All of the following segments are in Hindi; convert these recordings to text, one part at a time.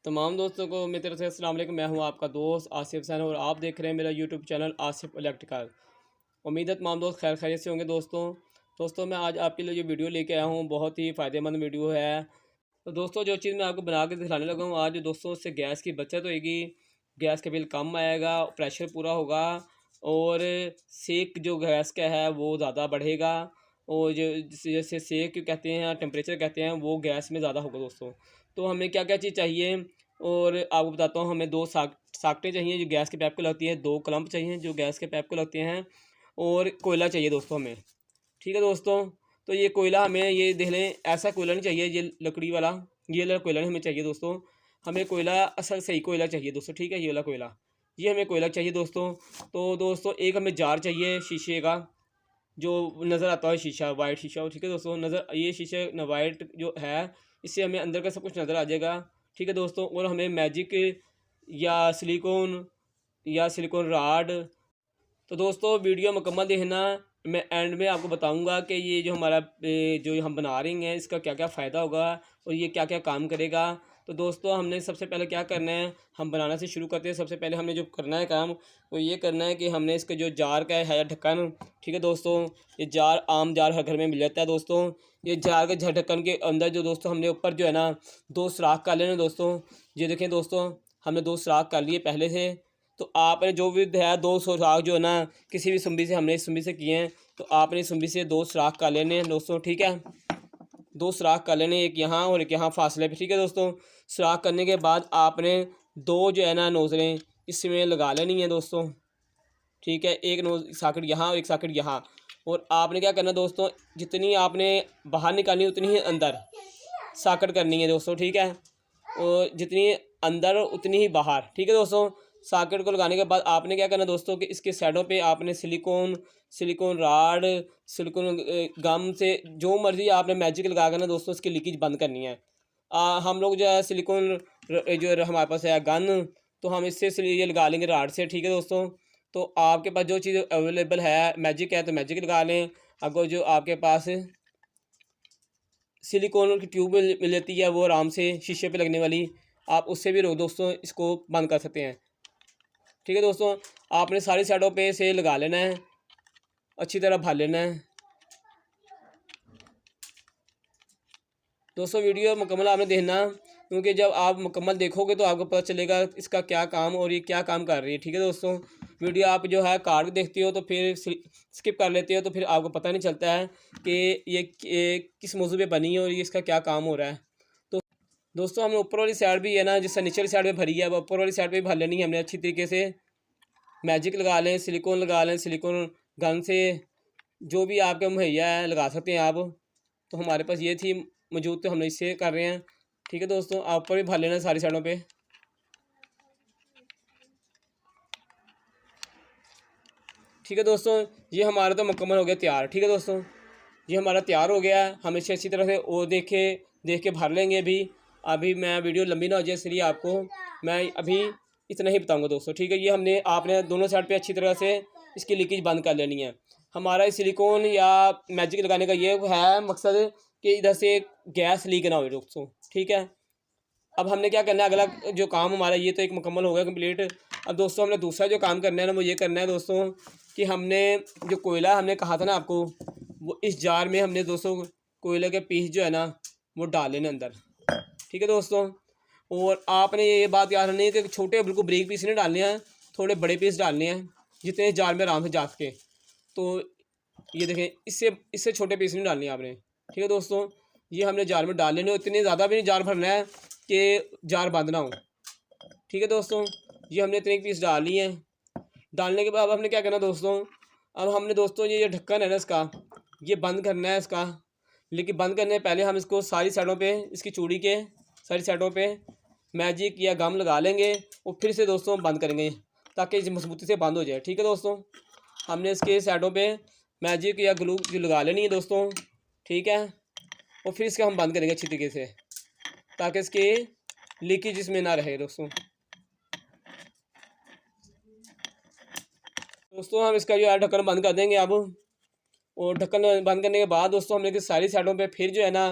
तमाम दोस्तों को मेरी तरफ से अस्सलाम वालेकुम। मैं हूं आपका दोस्त आसिफ हुसैन और आप देख रहे हैं मेरा यूट्यूब चैनल आसिफ इलेक्ट्रिकल। उम्मीद है तमाम दोस्त खैर खैरियत से होंगे। दोस्तों मैं आज आपके लिए जो वीडियो लेके आया हूं बहुत ही फ़ायदेमंद वीडियो है। तो दोस्तों जो चीज़ मैं आपको बना के दिखाने लगा हूँ आज दोस्तों, उससे गैस की बचत होगी, गैस का बिल कम आएगा, प्रेशर पूरा होगा और सेक जो गैस का है वो ज़्यादा बढ़ेगा और जो जैसे सेक कहते हैं टेम्परेचर कहते हैं वो गैस में ज़्यादा होगा दोस्तों। तो हमें क्या क्या चीज़ चाहिए और आपको बताता हूँ। हमें दो साकटें चाहिए जो गैस के पाइप को लगती है, दो क्लम्प चाहिए जो गैस के पाइप को लगते हैं और कोयला चाहिए दोस्तों हमें। ठीक है दोस्तों, तो ये कोयला हमें ये देख लें, ऐसा कोयला नहीं चाहिए ये लकड़ी वाला, ये वाला कोयला नहीं हमें चाहिए दोस्तों। हमें कोयला असल सही कोयला चाहिए दोस्तों। ठीक है, ये वाला कोयला, ये हमें कोयला चाहिए दोस्तों। तो दोस्तों एक हमें जार चाहिए शीशे का, जो नज़र आता है शीशा, वाइट शीशा। ठीक है दोस्तों, नज़र ये शीशे वाइट जो है इससे हमें अंदर का सब कुछ नज़र आ जाएगा। ठीक है दोस्तों, और हमें मैजिक या सिलिकॉन राड। तो दोस्तों वीडियो मुकम्मल देखना, मैं एंड में आपको बताऊंगा कि ये जो हमारा जो हम बना रहे हैं इसका क्या क्या फ़ायदा होगा और ये क्या क्या काम करेगा। तो दोस्तों हमने सबसे पहले क्या करना है, हम बनाना से शुरू करते हैं। सबसे पहले हमने जो करना है काम वो ये करना है कि हमने इसका जो जार का है ढक्कन, ठीक है दोस्तों, ये जार आम जार हर घर में मिल जाता है दोस्तों। ये जार के ढक्कन के अंदर जो दोस्तों हमने ऊपर जो है ना दो सुराख कर लेना दोस्तों। ये देखें दोस्तों, हमने दो सुराख कर लिए पहले से। तो आपने जो भी है दो सुराख जो है ना किसी भी सुम्बी से, हमने इस सुम्बी से किए हैं, तो आपने इस सुम्बी से दो सुराख कर लेने हैं दोस्तों। ठीक है, दो सुराख कर लेने, एक यहाँ और एक यहाँ फासले पे। ठीक है दोस्तों, सुराख करने के बाद आपने दो जो है ना नोज़लें इसमें लगा लेनी है दोस्तों। ठीक है, एक साकट यहाँ और एक साकट यहाँ। और आपने क्या करना दोस्तों, जितनी आपने बाहर निकालनी उतनी ही अंदर साकट करनी है दोस्तों। ठीक है, और जितनी अंदर उतनी ही बाहर। ठीक है दोस्तों, सॉकेट को लगाने के बाद आपने क्या करना दोस्तों कि इसके साइडों पे आपने सिलिकॉन राड, सिलिकॉन गम से जो मर्जी आपने मैजिक लगा कर ना दोस्तों इसकी लीकेज बंद करनी है। हम लोग जो है सिलिकॉन जो हमारे पास है गन, तो हम इससे ये लगा लेंगे राड से। ठीक है दोस्तों, तो आपके पास जो चीज़ अवेलेबल है मैजिक है तो मैजिक लगा लें। अगर जो आपके पास सिलिकॉन की ट्यूब मिल जाती है वो आराम से शीशे पे लगने वाली, आप उससे भी दोस्तों इसको बंद कर सकते हैं। ठीक है दोस्तों, आपने सारी साइडों पे से लगा लेना है, अच्छी तरह भर लेना है दोस्तों। वीडियो मुकम्मल आपने देखना, क्योंकि जब आप मुकम्मल देखोगे तो आपको पता चलेगा इसका क्या काम और ये क्या काम कर रही है। ठीक है दोस्तों, वीडियो आप जो है कार देखते हो तो फिर स्किप कर लेते हो तो फिर आपको पता नहीं चलता है कि ये किस मौजू पे बनी है और ये इसका क्या काम हो रहा है। तो दोस्तों हमने ऊपर वाली साइड भी है ना, जिससे नीचे वाली साइड में भरी है, अब ऊपर वाली साइड पे भी भर लेनी है हमने अच्छी तरीके से। मैजिक लगा लें, सिलिकॉन लगा लें, सिलिकॉन गन से जो भी आपके मुहैया है लगा सकते हैं आप। तो हमारे पास ये थी मौजूद, तो हम इससे कर रहे हैं। ठीक है दोस्तों, आप ऊपर भी भर लेना सारी साइडों पे। ठीक है दोस्तों, ये हमारा तो मुकम्मल हो गया तैयार। ठीक है दोस्तों, ये हमारा तैयार हो गया है। हम इसे अच्छी तरह से और देख के भर लेंगे। अभी मैं वीडियो लंबी ना हो जाए इसलिए आपको मैं अभी इतना ही बताऊंगा दोस्तों। ठीक है, ये आपने दोनों साइड पे अच्छी तरह से इसकी लीकेज बंद कर लेनी है। हमारा सिलिकॉन या मैजिक लगाने का ये है मकसद कि इधर से गैस लीक ना हो दोस्तों। ठीक है, अब हमने क्या करना है, अगला जो काम हमारा ये तो एक मुकम्मल हो गया कंप्लीट। अब दोस्तों हमने दूसरा जो काम करना है ना वो ये करना है दोस्तों कि हमने जो कोयला हमने कहा था ना आपको, वो इस जार में हमने दोस्तों कोयले के पीस जो है ना वो डाल लेने अंदर। ठीक है दोस्तों, और आपने ये बात याद रखनी है कि छोटे बिल्कुल ब्रीक पीस नहीं डालने हैं, थोड़े बड़े पीस डालने हैं जितने जार में आराम से जा सके। तो ये देखें, इससे छोटे पीस नहीं डालने आपने। ठीक है दोस्तों, ये हमने जार में डाल लेने, इतने ज़्यादा भी नहीं जार भरना है कि जार बंद ना हो। ठीक है दोस्तों, ये हमने इतने पीस डाल लिए हैं। डालने के बाद अब हमने क्या करना दोस्तों, अब हमने दोस्तों ये ढक्कन है ना इसका, ये बंद करना है इसका। लेकिन बंद करने से पहले हम इसको सारी साइडों पे, इसकी चूड़ी के सारी साइडों पे मैजिक या गम लगा लेंगे और फिर से दोस्तों बंद करेंगे ताकि मजबूती से बंद हो जाए। ठीक है दोस्तों, हमने इसके साइडों पे मैजिक या ग्लू लगा लेनी है दोस्तों। ठीक है, और फिर इसका हम बंद करेंगे अच्छी तरीके से ताकि इसकी लीकेज इसमें ना रहे दोस्तों। हम इसका जो है ढक्कन बंद कर देंगे अब। और ढक्कन बंद करने के बाद दोस्तों हमने सारी साइडों पे फिर जो है ना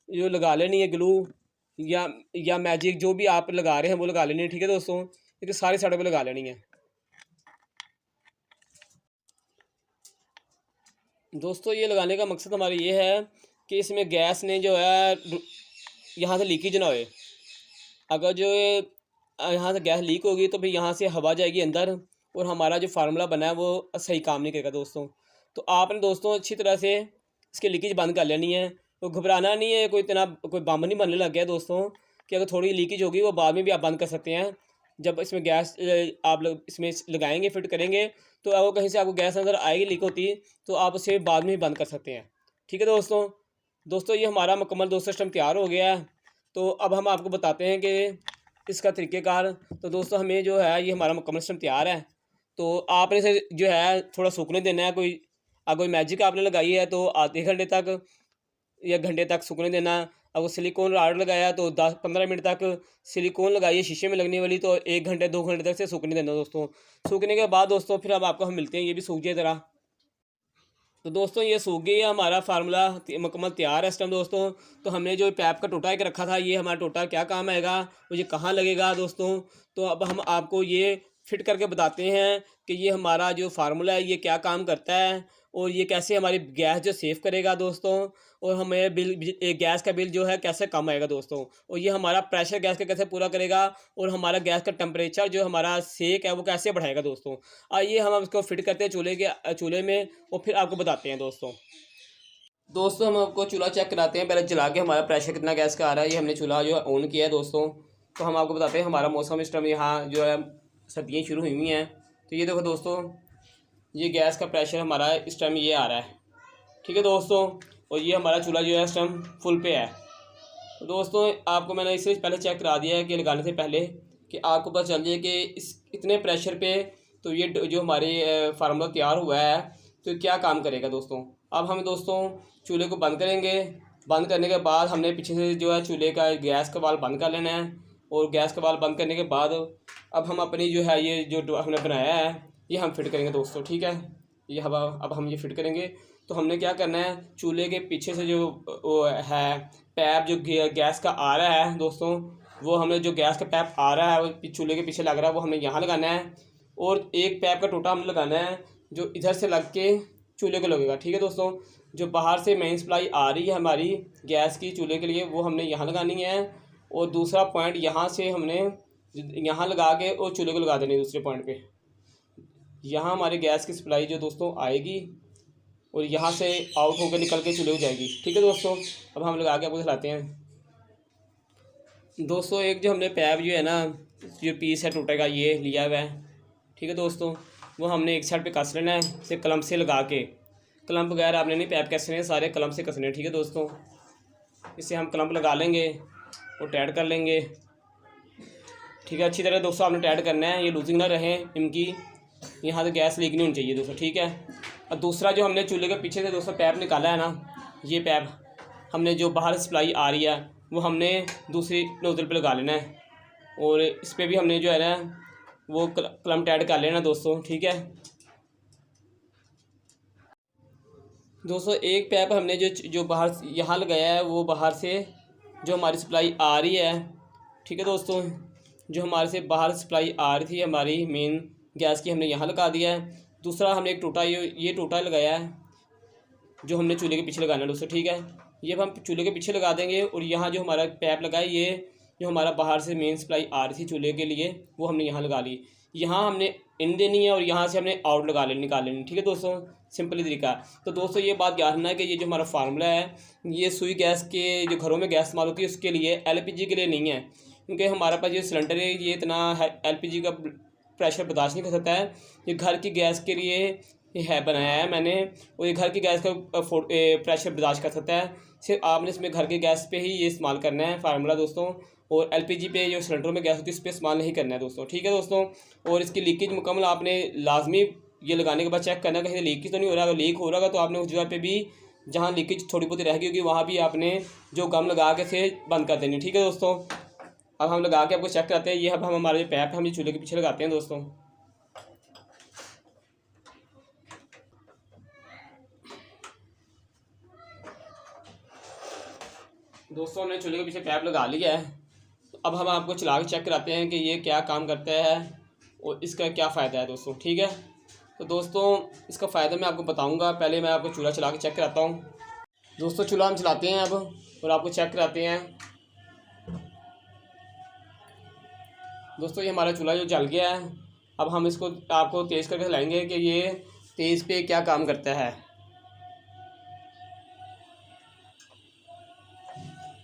जो लगा लेनी है ग्लू, या मैजिक जो भी आप लगा रहे हैं वो लगा लेनी है। ठीक है दोस्तों, ये सारी साइडों पे लगा लेनी है। दोस्तों ये लगाने का मकसद हमारा ये है कि इसमें गैस ने जो है यहाँ से लीकेज ना होए। अगर जो यहाँ से गैस लीक होगी तो फिर यहाँ से हवा जाएगी अंदर और हमारा जो फार्मूला बना है वो सही काम नहीं करेगा दोस्तों। तो आपने दोस्तों अच्छी तरह से इसकी लीकेज बंद कर लेनी है। तो घबराना नहीं है, कोई इतना कोई बम नहीं बनने लग गया दोस्तों कि अगर थोड़ी लीकेज होगी वो बाद में भी आप बंद कर सकते हैं। जब इसमें गैस आप इसमें लगाएंगे, फिट करेंगे, तो अगर कहीं से आपको गैस अंदर आएगी लीक होती तो आप उसे बाद में भी बंद कर सकते हैं। ठीक है दोस्तों ये हमारा मुकम्मल दोस्तों सिस्टम तैयार हो गया है। तो अब हम आपको बताते हैं कि इसका तरीक़ेकार। तो दोस्तों हमें जो है ये हमारा मुकम्मल सिस्टम तैयार है। तो आपने इसे जो है थोड़ा सूखने देना है। कोई मैजिक आपने लगाई है तो आधे घंटे तक या घंटे तक सूखने देना। अगर सिलिकॉन रॉड लगाया तो 10-15 मिनट तक सिलिकॉन लगाइए शीशे में लगने वाली, तो 1 घंटे 2 घंटे तक से सूखने देना दोस्तों। सूखने के बाद दोस्तों फिर अब आपको हम मिलते हैं, ये भी सूख जाए ज़रा। तो दोस्तों ये सूख गई है, हमारा फार्मूला मुकम्मल तैयार है इस टाइम दोस्तों। तो हमने जो पैप का टोटा एक रखा था, ये हमारा टोटा क्या काम आएगा, मुझे कहाँ लगेगा दोस्तों। तो अब हम आपको ये फिट करके बताते हैं कि ये हमारा जो फार्मूला है ये क्या काम करता है और ये कैसे हमारी गैस जो सेव करेगा दोस्तों, और हमें गैस का बिल जो है कैसे कम आएगा दोस्तों। और ये हमारा प्रेशर गैस का कैसे पूरा करेगा और हमारा गैस का टेम्परेचर जो हमारा सेक है वो कैसे बढ़ाएगा दोस्तों। आइए हम इसको फिट करते हैं चूल्हे में और फिर आपको बताते हैं दोस्तों हम आपको चूल्हा चेक कराते हैं। पहले जला के हमारा प्रेशर कितना गैस का आ रहा है। ये हमने चूल्हा जो है ऑन किया है दोस्तों। तो हम आपको बताते हैं हमारा मौसम इस टाइम यहाँ जो है सर्दियाँ शुरू हुई हैं। तो ये देखो दोस्तों, ये गैस का प्रेशर हमारा इस टाइम ये आ रहा है। ठीक है दोस्तों, और ये हमारा चूल्हा जो है इस टाइम फुल पे है। तो दोस्तों आपको मैंने इससे पहले चेक करा दिया है कि लगाने से पहले, कि आपको पता चल जाए कि इस इतने प्रेशर पे तो ये जो हमारे फार्मूला तैयार हुआ है तो क्या काम करेगा दोस्तों। अब हम दोस्तों चूल्हे को बंद करेंगे। बंद करने के बाद हमने पीछे से जो है चूल्हे का गैस का वाल्व बंद कर लेना है। और गैस का वाल्व बंद करने के बाद अब हम अपनी जो है ये जो हमने बनाया है ये हम फिट करेंगे दोस्तों। ठीक है, ये हवा अब हम ये फिट करेंगे। तो हमने क्या करना है, चूल्हे के पीछे से जो वो है पैप जो गैस का आ रहा है दोस्तों, वो हमें जो गैस का पैप आ रहा है वो चूल्हे के पीछे लग रहा है वो हमें यहाँ लगाना है। और एक पैप का टोटा हमें लगाना है जो इधर से लग के चूल्हे को लगेगा। ठीक है दोस्तों, जो बाहर से मेन सप्लाई आ रही है हमारी गैस की चूल्हे के लिए वो हमने यहाँ लगानी है। और दूसरा पॉइंट यहाँ से हमने यहाँ लगा के और चूल्हे को लगा देनी है दूसरे पॉइंट पे। यहाँ हमारी गैस की सप्लाई जो दोस्तों आएगी और यहाँ से आउट होकर निकल के चूल्हे को जाएगी। ठीक है दोस्तों, अब हम लगा के आपको दिखाते हैं दोस्तों। एक जो हमने पैप जो है ना, जो पीस है टूटेगा ये लिया हुआ है। ठीक है दोस्तों, वो हमने एक साइड पे कस लेना है इसे क्लम्प से लगा के। क्लम्प वगैरह आपने नहीं पैप कसने हैं, सारे क्लम्प से कसने हैं। ठीक है दोस्तों, इसे हम क्लम्प लगा लेंगे और टाइट कर लेंगे। ठीक है, अच्छी तरह दोस्तों आपने टाइट करना है, ये लूजिंग ना रहे इनकी, यहाँ से गैस लीक नहीं होनी चाहिए दोस्तों। ठीक है, और दूसरा जो हमने चूल्हे के पीछे से दोस्तों पैप निकाला है ना, ये पैप हमने जो बाहर सप्लाई आ रही है वो हमने दूसरी नोजल पे लगा लेना है। और इस पर भी हमने जो है ना वो क्लम्प टाइट कर लेना दोस्तों। ठीक है दोस्तों, एक पैप हमने जो बाहर यहाँ लगाया है वो बाहर से जो हमारी सप्लाई आ रही है। ठीक है दोस्तों, जो हमारे से बाहर सप्लाई आ रही थी हमारी मेन गैस की, हमने यहाँ लगा दिया है। दूसरा हमने एक टोटा ये टोटा लगाया है जो हमने चूल्हे के पीछे लगाना है दोस्तों। ठीक है, ये अब हम चूल्हे के पीछे लगा देंगे। और यहाँ जो हमारा पैप लगा है, ये जो हमारा बाहर से मेन सप्लाई आ रही थी चूल्हे के लिए वो हमने यहाँ लगा ली। यहाँ हमने इन देनी है और यहाँ से हमने आउट निकाल लेनी। ठीक है दोस्तों, सिंपली तरीका। तो दोस्तों ये बात याद रखना है कि ये जो हमारा फार्मूला है ये सुई गैस के जो घरों में गैस इस्तेमाल होती है उसके लिए, LPG के लिए नहीं है। क्योंकि हमारे पास ये सिलेंडर है ये इतना LPG का प्रेशर बर्दाश्त नहीं कर सकता है। ये घर की गैस के लिए है बनाया है मैंने, और ये घर की गैस का प्रेशर बर्दाश्त कर सकता है। सिर्फ आपने इसमें घर की गैस पे ही ये इस्तेमाल करना है फार्मूला दोस्तों। और LPG पे जो सिलेंडरों में गैस होती है उस पर इस्तेमाल नहीं करना है दोस्तों। ठीक है दोस्तों, और इसकी लीकेज मुकम्मल आपने लाजमी ये लगाने के बाद चेक करना कहीं लीकेज तो नहीं हो रहा। अगर लीक हो रहा है तो आपने उस जगह पे भी जहाँ लीकेज थोड़ी बहुत रह गई होगी वहाँ भी आपने जो गम लगा के से बंद कर देनी। ठीक है दोस्तों, अब हम लगा के आपको चेक करते हैं। ये अब हम हमारे जो पैप हम ये चूल्हे के पीछे लगाते हैं दोस्तों। दोस्तों हमने चूल्हे के पीछे पैप लगा लिया है। तो अब हम आपको चला के चेक कराते हैं कि ये क्या काम करता है और इसका क्या फ़ायदा है दोस्तों। ठीक है, तो दोस्तों इसका फ़ायदा मैं आपको बताऊंगा। पहले मैं आपको चूल्हा चला के चेक कराता हूँ। दोस्तों चूल्हा हम चलाते हैं अब और आपको चेक कराते हैं। दोस्तों ये हमारा चूल्हा जो जल गया है, अब हम इसको आपको तेज़ करके चलाएँगे कि ये तेज़ पे क्या काम करता है।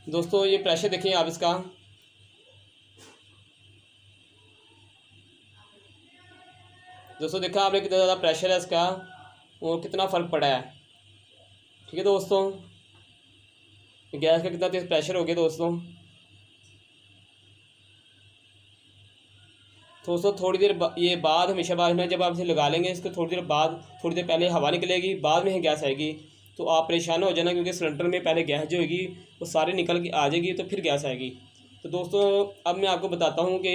दोस्तों ये प्रेशर देखिए आप इसका। दोस्तों देखा आपने कितना ज़्यादा प्रेशर है इसका और कितना फ़र्क पड़ा है। ठीक है दोस्तों, गैस का कितना तेज़ प्रेशर हो गया दोस्तों। थोड़ी देर ये बाद हमेशा बाद में जब आप इसे लगा लेंगे, इसको थोड़ी देर बाद, थोड़ी देर पहले हवा निकलेगी, बाद में ही गैस आएगी। तो आप परेशान हो जाना, क्योंकि सिलेंडर में पहले गैस जो होगी वो सारी निकल के आ जाएगी, तो फिर गैस आएगी। तो दोस्तों अब मैं आपको बताता हूँ कि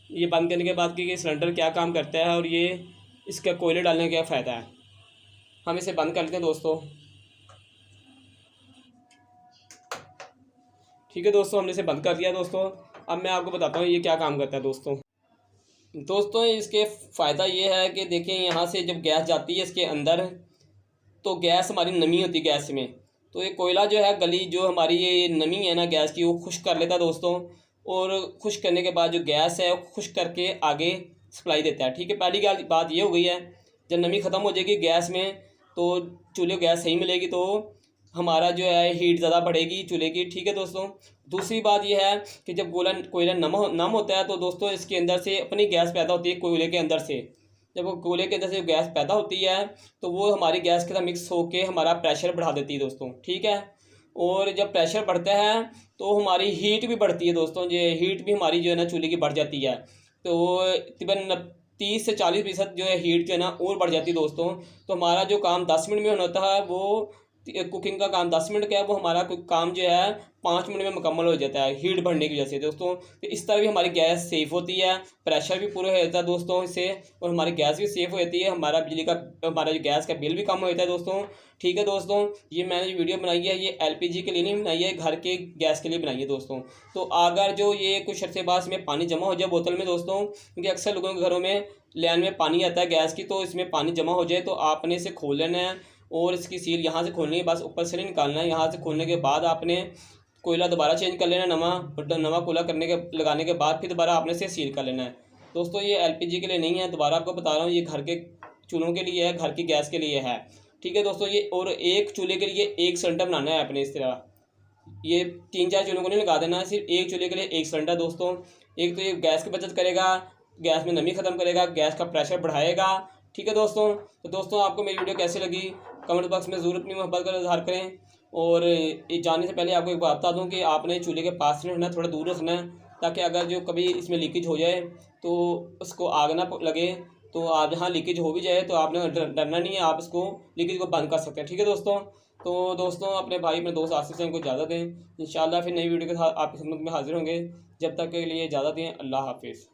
ये बंद करने के बाद कि सिलेंडर क्या काम करता है और ये इसका कोयले डालने का क्या फ़ायदा है। हम इसे बंद कर लेते हैं दोस्तों। ठीक है दोस्तों, हमने इसे बंद कर दिया दोस्तों। अब मैं आपको बताता हूँ ये क्या काम करता है दोस्तों इसके फ़ायदा ये है कि देखिए यहाँ से जब गैस जाती है इसके अंदर, तो गैस हमारी नमी होती है गैस में, तो ये कोयला जो है गली जो हमारी ये नमी है ना गैस की, वो खुश्क कर लेता है दोस्तों। और खुश्क करने के बाद जो गैस है वो खुश्क करके आगे सप्लाई देता है। ठीक है, पहली बात ये हो गई है, जब नमी ख़त्म हो जाएगी गैस में तो चूल्हे को गैस सही मिलेगी, तो हमारा जो है हीट ज़्यादा बढ़ेगी चूल्हे की। ठीक है दोस्तों, दूसरी बात यह है कि जब कोयला नम होता है तो दोस्तों इसके अंदर से अपनी गैस पैदा होती है कोयले के अंदर से। जब वो कोयले के अंदर से गैस पैदा होती है तो वो हमारी गैस के साथ मिक्स होकर हमारा प्रेशर बढ़ा देती है दोस्तों। ठीक है, और जब प्रेशर बढ़ता है तो हमारी हीट भी बढ़ती है दोस्तों। ये हीट भी हमारी जो है ना चूल्हे की बढ़ जाती है, तो तकरीबन 30 से 40% जो है हीट जो है ना और बढ़ जाती है दोस्तों। तो हमारा जो काम 10 मिनट में होना होता है, वो कुकिंग का काम 10 मिनट का है, वो हमारा काम जो है 5 मिनट में मुकम्मल हो जाता है हीट बढ़ने की वजह से दोस्तों। तो इस तरह भी हमारी गैस सेफ़ होती है, प्रेशर भी पूरा हो जाता है दोस्तों इससे, और हमारी गैस भी सेफ़ हो जाती है। हमारा हमारा जो गैस का बिल भी कम हो जाता है दोस्तों। ठीक है दोस्तों, ये मैंने जो वीडियो बनाई है ये LPG के लिए नहीं बनाई है, घर के गैस के लिए बनाई है दोस्तों। तो अगर जो ये कुछ अर्से बाद इसमें पानी जमा हो जाए बोतल में दोस्तों, क्योंकि अक्सर लोगों के घरों में लाइन में पानी आता है गैस की, तो इसमें पानी जमा हो जाए तो आपने इसे खोल लेना है और इसकी सील यहाँ से खोलनी है, बस ऊपर से नहीं निकालना है। यहाँ से खोलने के बाद आपने कोयला दोबारा चेंज कर लेना नवा, और नवा कोयला लगाने के बाद फिर दोबारा आपने इसे सील कर लेना है दोस्तों। ये LPG के लिए नहीं है, दोबारा आपको बता रहा हूँ, ये घर के चूल्हों के लिए है, घर की गैस के लिए है। ठीक है दोस्तों, ये और एक चूल्हे के लिए एक सिलेंडर बनाना है अपने इस तरह, ये 3-4 चूल्हों को नहीं लगा देना, सिर्फ एक चूल्हे के लिए एक सिलेंडर दोस्तों। एक तो ये गैस की बचत करेगा, गैस में नमी ख़त्म करेगा, गैस का प्रेशर बढ़ाएगा। ठीक है दोस्तों, तो दोस्तों आपको मेरी वीडियो कैसी लगी कमेंट बॉक्स में ज़रूर अपनी मोहब्बत का इजहार करें। और जाने से पहले आपको एक बात बता दूं कि आपने चूल्हे के पास नहीं रहना, थोड़ा दूर रखना है, ताकि अगर जो कभी इसमें लीकेज हो जाए तो उसको आग ना लगे। तो आप जहाँ लीकेज हो भी जाए तो आपने डरना नहीं है, आप इसको लीकेज को बंद कर सकते हैं। ठीक है दोस्तों, तो दोस्तों अपने भाई अपने दोस्त आसिफ से इनको इजाज़त दें। इंशाल्लाह फिर नई वीडियो के साथ आपकी खिदमत में हाजिर होंगे। जब तक के लिए इजाज़त दें, अल्लाह हाफिज़।